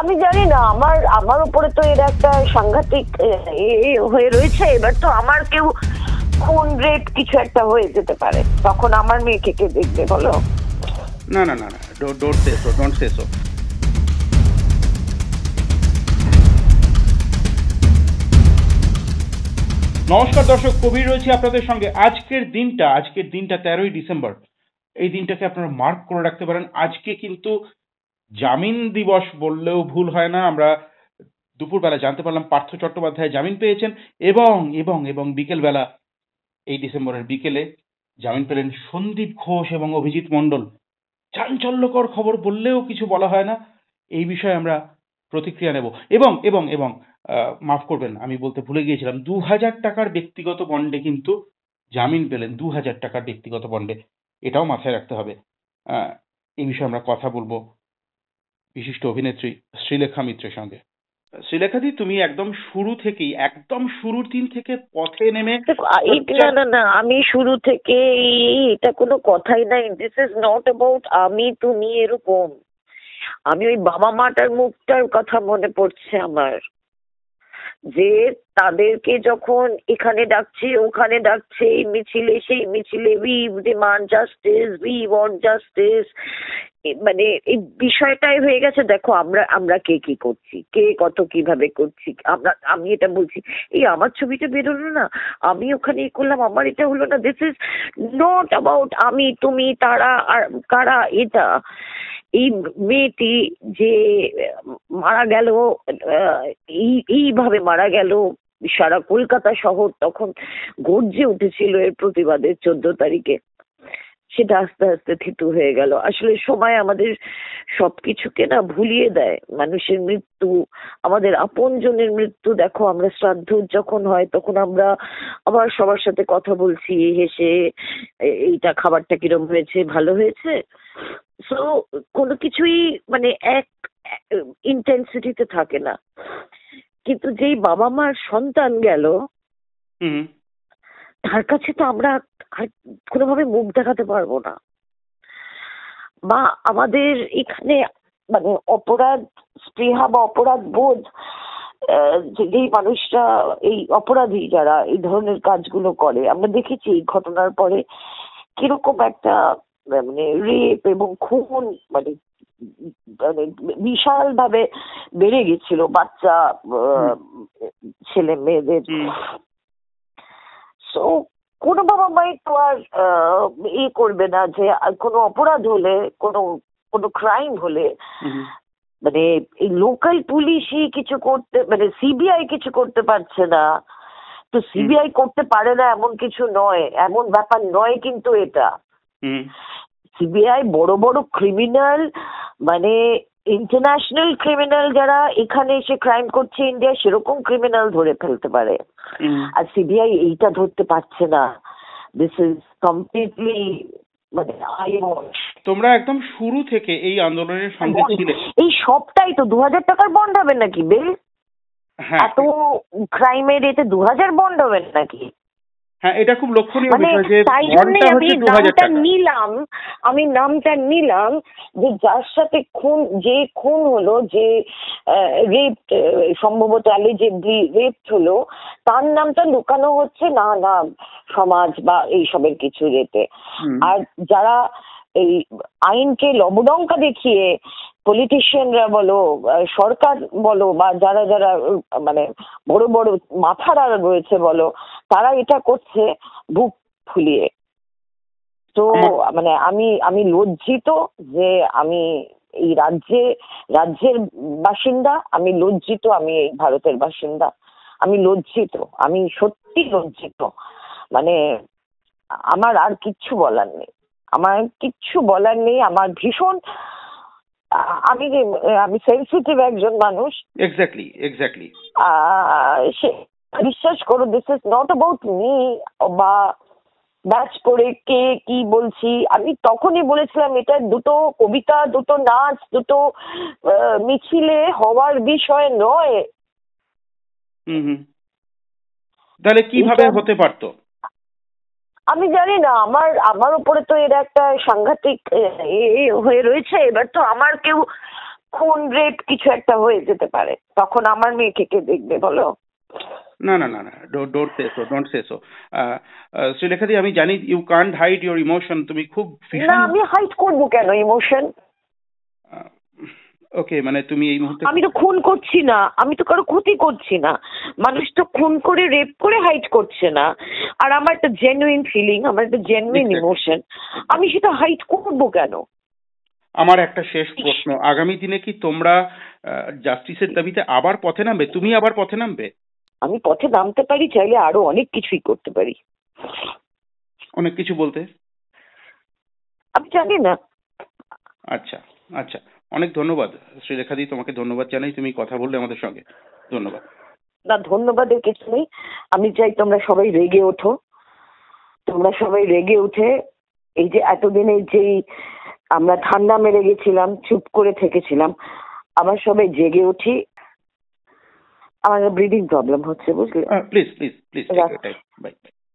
আমি জানি না, আমার আমার উপরে তো এর একটা সাংঘাতিক হয়ে রয়েছে। এবার তো আমার কেউ খুন রেপ কিছু একটা হয়ে যেতে পারে, তখন আমার মেয়েকে কে দেখবে বলো? না না না না, don't say so, don't say so. নমস্কার দর্শক, কবির রয়েছে আপনাদের সঙ্গে। আজকের দিনটা 13ই ডিসেম্বর। এই দিনটাকে আপনারা মার্ক করে রাখতে পারেন। আজকে কিন্তু জামিন দিবস বললেও ভুল হয় না। আমরা দুপুরবেলা জানতে পারলাম পার্থ চট্টোপাধ্যায় জামিন পেয়েছেন, এবং এবং এবং বিকেলবেলা, এই ডিসেম্বরের বিকেলে জামিন পেলেন সন্দীপ ঘোষ এবং অভিজিৎ মণ্ডল। চাঞ্চল্যকর খবর বললেও কিছু বলা হয় না। এই বিষয়ে আমরা প্রতিক্রিয়া নেব, এবং এবং এবং মাফ করবেন, আমি বলতে ভুলে গিয়েছিলাম, 2000 টাকার ব্যক্তিগত বন্ডে কিন্তু জামিন পেলেন। 2000 টাকার ব্যক্তিগত বন্ডে, এটাও মাথায় রাখতে হবে। এই বিষয়ে আমরা কথা বলবো বিশিষ্ট অভিনেত্রী শ্রীলেখা মিত্রের সঙ্গে। শ্রীলেখাদি, তুমি একদম শুরুর দিন থেকে পথে নেমে না না না, আমি শুরু থেকে এটা কোনো কথাই নাই। দিস ইজ নট অ্যাবাউট আমি তুমি এরকম। আমি ওই বাবা মাটার মুখটার কথা মনে পড়ছে আমার, যে তাদেরকে যখন এখানে ডাকছে ওখানে ডাকছে, এই মিছিলে সেই মিছিলে, we demand justice, we want justice. মানে এই বিষয়টাই হয়ে গেছে। দেখো আমরা আমরা কে কি করছি, কে কত কিভাবে করছি। আমি এটা বলছি, এই আমার ছবিটা বেরোলো না, আমি ওখানে করলাম, আমার এটা হলো না। দিস ইজ নট অ্যাবাউট আমি তুমি তারা আর কারা। এটা এই মেয়েটি যে মারা গেল, এইভাবে মারা গেল, সারা কলকাতা শহর তখন গর্জে উঠেছিল এর প্রতিবাদে 14 তারিখে। সেটা আস্তে আস্তে থিতু হয়ে গেল। আসলে সময় আমাদের সবকিছুকে না ভুলিয়ে দেয়। মানুষের মৃত্যু, আমাদের আপনজনের মৃত্যু, দেখো আমরা শ্রাদ্ধ যখন হয় তখন আমরা আবার সবার সাথে কথা বলছি হেসে, এইটা খাবারটা কিরম হয়েছে, ভালো হয়েছে। সো কোনো কিছুই মানে এক ইন্টেন্সিটিতে থাকে না। কিন্তু যেই বাবা মার সন্তান গেল, তার কাছে তো আমরা আর কোনোভাবে মুখ দেখাতে পারবো না। বা আমাদের এখানে মানে অপরাধ স্পৃহা বা অপরাধ বোধ, যেই মানুষরা এই অপরাধী যারা এই ধরনের কাজগুলো করে, আমরা দেখেছি এই ঘটনার পরে কিরকম একটা মানে রেপ এবং খুন মানে মানে বিশাল ভাবে বেড়ে গেছিল বাচ্চা ছেলে মেয়েদের। সো কোনো বাবা মাই তো আর করবে না যে কোনো অপরাধ হলে, কোনো কোনো ক্রাইম হলে মানে এই লোকাল পুলিশই কিছু করতে, মানে সিবিআই কিছু করতে পারছে না। তো সিবিআই করতে পারে না এমন কিছু নয়, এমন ব্যাপার নয় কিন্তু এটা। সিবিআই বড় বড় ক্রিমিনাল, মানে ইন্টারন্যাশনাল ক্রিমিনাল যারা এখানে এসে ক্রাইম করছে ইন্ডিয়া, সেরকম ক্রিমিনাল ধরে ফেলতে পারে। আর সিবিআই এইটা ধরতে পারছে না। দিস ইজ কমপ্লিটলি মানে তোমরা একদম শুরু থেকে এই আন্দোলনের সঙ্গে ছিলে। এই সবটাই তো 2000 টাকার বন্ড হবে নাকি বেল? এত ক্রাইমের এতে 2000 বন্ড হবে নাকি? হ্যাঁ, এটা খুব লক্ষণীয় বিষয় যে তাই জন্য আমি নামটা নিলাম যে যার সাথে যে খুন হলো, যে রেপ, সম্ভবত অ্যালিজেডলি রেপ হলো, তার নামটা লুকানো হচ্ছে না না সমাজ বা এইসবের কিছু রেতে। আর যারা এই আইনকে লবডঙ্কা দেখিয়ে, পলিটিশিয়ানরা বলো, সরকার বলো, বা যারা যারা মানে বড় বড় মাথারা রয়েছে বলো, তারা এটা করছে বুক ফুলিয়ে। তো মানে আমি লজ্জিত যে আমি এই রাজ্যের বাসিন্দা, আমি লজ্জিত, আমি এই ভারতের বাসিন্দা, আমি লজ্জিত, আমি সত্যি লজ্জিত। মানে আমার আর কিচ্ছু বলার নেই, আমার ভীষণ, আমি সেন্সিটিভ একজন মানুষ। এক্স্যাক্টলি বিশ্বাস করো, this is not about me বা ব্যাচ করে কে কি বলছি। আমি তখনই বলেছিলাম এটা দুটো কবিতা, দুটো নাচ, দুটো মিছিলে হওয়ার বিষয় নয়। তাহলে কিভাবে হতে পারতো আমি জানি না। আমার উপরে তো এর একটা সাংঘাতিক হয়ে রয়েছে। এবার তো আমার কেউ খুন রেপ কিছু একটা হয়ে যেতে পারে, তখন আমার মেয়েকে কে দেখবে বলো? না না না না, don't say so, don't say so. শ্রীলেখাদি, আমি জানি you can't hide your emotion, তুমি খুব না, ভীষণ। আমি হাইড করবো কেন ইমোশন? ওকে, মানে তুমি এই মুহূর্তে আমি তো খুন করছি না, আমি তো কারো ক্ষতি করছি না। মানুষ তো খুন করে রেপ করে হাইড করছে না। আর আমার একটা জেনুইন ফিলিং, আমার একটা জেনুইন Exactly. ইমোশন, আমি সেটা হাইড করবো কেন? আমার একটা শেষ প্রশ্ন, আগামী দিনে কি তোমরা জাস্টিসের দাবিতে আবার পথে নামবে? তুমি আবার পথে নামবে? আমি পথে নামতে পারি, চাইলে আরো অনেক কিছুই করতে পারি। অনেক কিছু বলতে? আমি জানি না। আচ্ছা আচ্ছা, অনেক ধন্যবাদ শ্রীলেখাদি, তোমাকে ধন্যবাদ জানাই, তুমি কথা বললে আমাদের সঙ্গে। ধন্যবাদ। না, ধন্যবাদের কিছু নেই। আমি চাই তোমরা সবাই রেগে ওঠো। তোমরা সবাই রেগে উঠে এই যে এতদিনের যেই আমরা ঠান্ডা মেরে গেছিলাম, চুপ করে থেকেছিলাম, আবার সবাই জেগে উঠি। আমার ব্রিদিং প্রবলেম হচ্ছে, বুঝলে? Please please please, take your time. By.